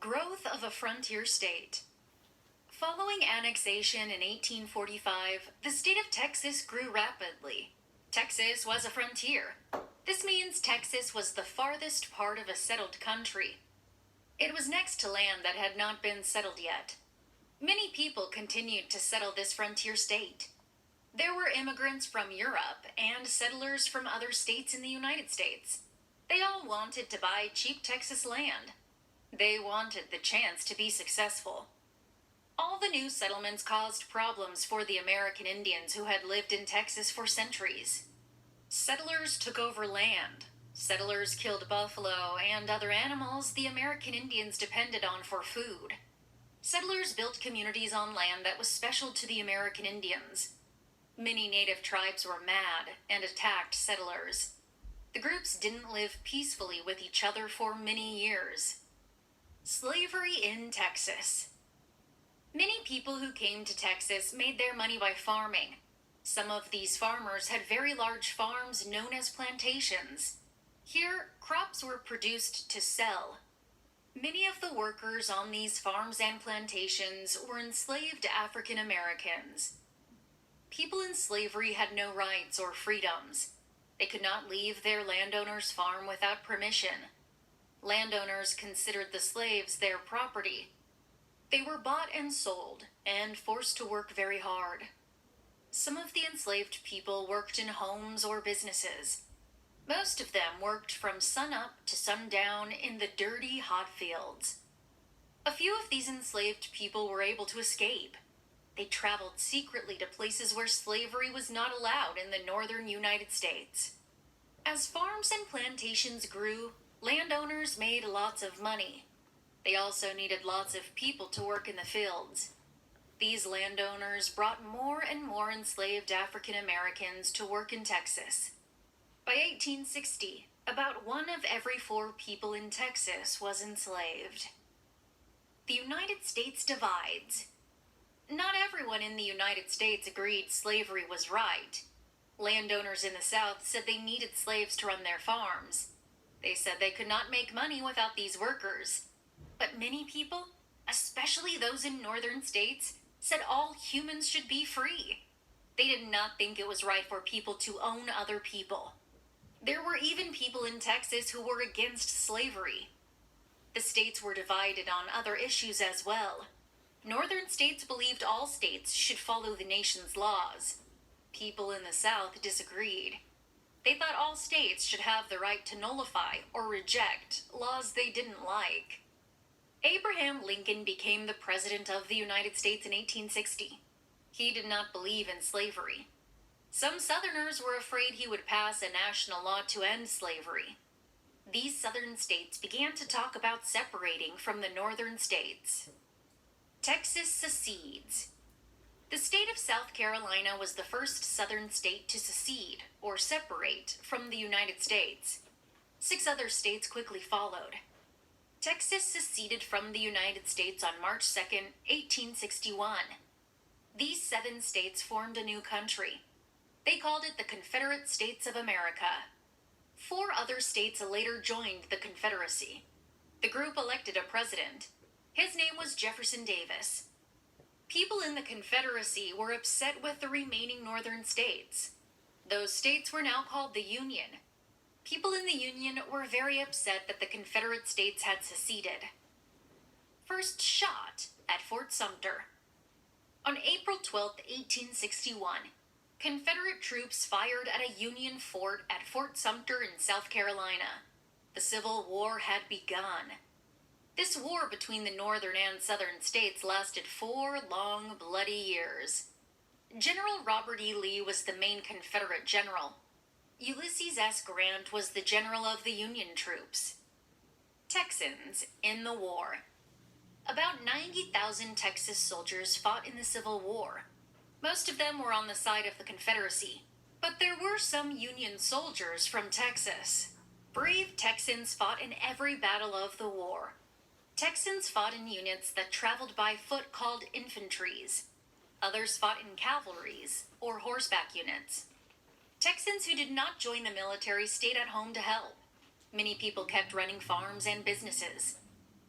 Growth of a frontier state. Following annexation in 1845, the state of Texas grew rapidly. Texas was a frontier. This means Texas was the farthest part of a settled country. It was next to land that had not been settled yet. Many people continued to settle this frontier state. There were immigrants from Europe and settlers from other states in the United States. They all wanted to buy cheap Texas land. They wanted the chance to be successful. All the new settlements caused problems for the American Indians who had lived in Texas for centuries. Settlers took over land. Settlers killed buffalo and other animals the American Indians depended on for food. Settlers built communities on land that was special to the American Indians. Many native tribes were mad and attacked settlers. The groups didn't live peacefully with each other for many years. Slavery in Texas. Many people who came to Texas made their money by farming. Some of these farmers had very large farms known as plantations. Here, crops were produced to sell. Many of the workers on these farms and plantations were enslaved African Americans. People in slavery had no rights or freedoms. They could not leave their landowner's farm without permission. Landowners considered the slaves their property. They were bought and sold and forced to work very hard. Some of the enslaved people worked in homes or businesses. Most of them worked from sunup to sundown in the dirty, hot fields. A few of these enslaved people were able to escape. They traveled secretly to places where slavery was not allowed in the northern United States. As farms and plantations grew, landowners made lots of money. They also needed lots of people to work in the fields. These landowners brought more and more enslaved African Americans to work in Texas. By 1860, about 1 of every 4 people in Texas was enslaved. The United States divides. Not everyone in the United States agreed slavery was right. Landowners in the South said they needed slaves to run their farms. They said they could not make money without these workers. But many people, especially those in northern states, said all humans should be free. They did not think it was right for people to own other people. There were even people in Texas who were against slavery. The states were divided on other issues as well. Northern states believed all states should follow the nation's laws. People in the South disagreed. They thought all states should have the right to nullify or reject laws they didn't like. Abraham Lincoln became the President of the United States in 1860. He did not believe in slavery. Some Southerners were afraid he would pass a national law to end slavery. These Southern states began to talk about separating from the Northern states. Texas secedes. The state of South Carolina was the first Southern state to secede, or separate, from the United States. 6 other states quickly followed. Texas seceded from the United States on March 2, 1861. These 7 states formed a new country. They called it the Confederate States of America. 4 other states later joined the Confederacy. The group elected a president. His name was Jefferson Davis. People in the Confederacy were upset with the remaining northern states. Those states were now called the Union. People in the Union were very upset that the Confederate States had seceded. First shot at Fort Sumter. On April 12, 1861, Confederate troops fired at a Union fort at Fort Sumter in South Carolina. The Civil War had begun. This war between the northern and southern states lasted 4 long, bloody years. General Robert E. Lee was the main Confederate general. Ulysses S. Grant was the general of the Union troops. Texans in the war. About 90,000 Texas soldiers fought in the Civil War. Most of them were on the side of the Confederacy, but there were some Union soldiers from Texas. Brave Texans fought in every battle of the war. Texans fought in units that traveled by foot called infantries. Others fought in cavalries, or horseback units. Texans who did not join the military stayed at home to help. Many people kept running farms and businesses.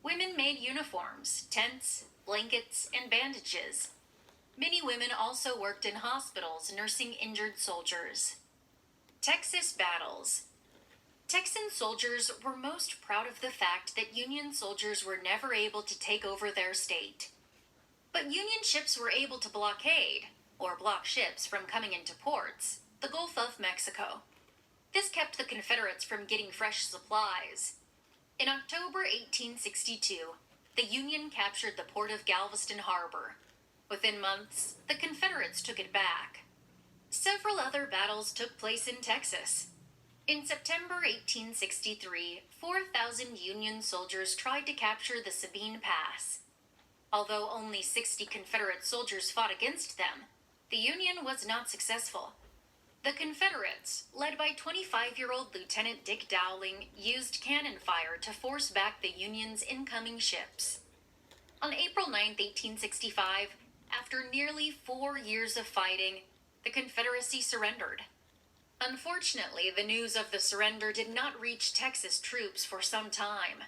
Women made uniforms, tents, blankets, and bandages. Many women also worked in hospitals nursing injured soldiers. Texas battles. Texan soldiers were most proud of the fact that Union soldiers were never able to take over their state. But Union ships were able to blockade, or block ships from coming into ports, the Gulf of Mexico. This kept the Confederates from getting fresh supplies. In October 1862, the Union captured the port of Galveston Harbor. Within months, the Confederates took it back. Several other battles took place in Texas. In September 1863, 4,000 Union soldiers tried to capture the Sabine Pass. Although only 60 Confederate soldiers fought against them, the Union was not successful. The Confederates, led by 25-year-old Lieutenant Dick Dowling, used cannon fire to force back the Union's incoming ships. On April 9, 1865, after nearly 4 years of fighting, the Confederacy surrendered. Unfortunately, the news of the surrender did not reach Texas troops for some time.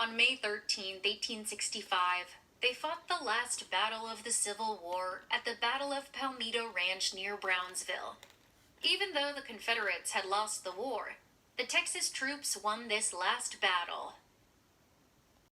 On May 13, 1865, they fought the last battle of the Civil War at the Battle of Palmetto Ranch near Brownsville. Even though the Confederates had lost the war, the Texas troops won this last battle.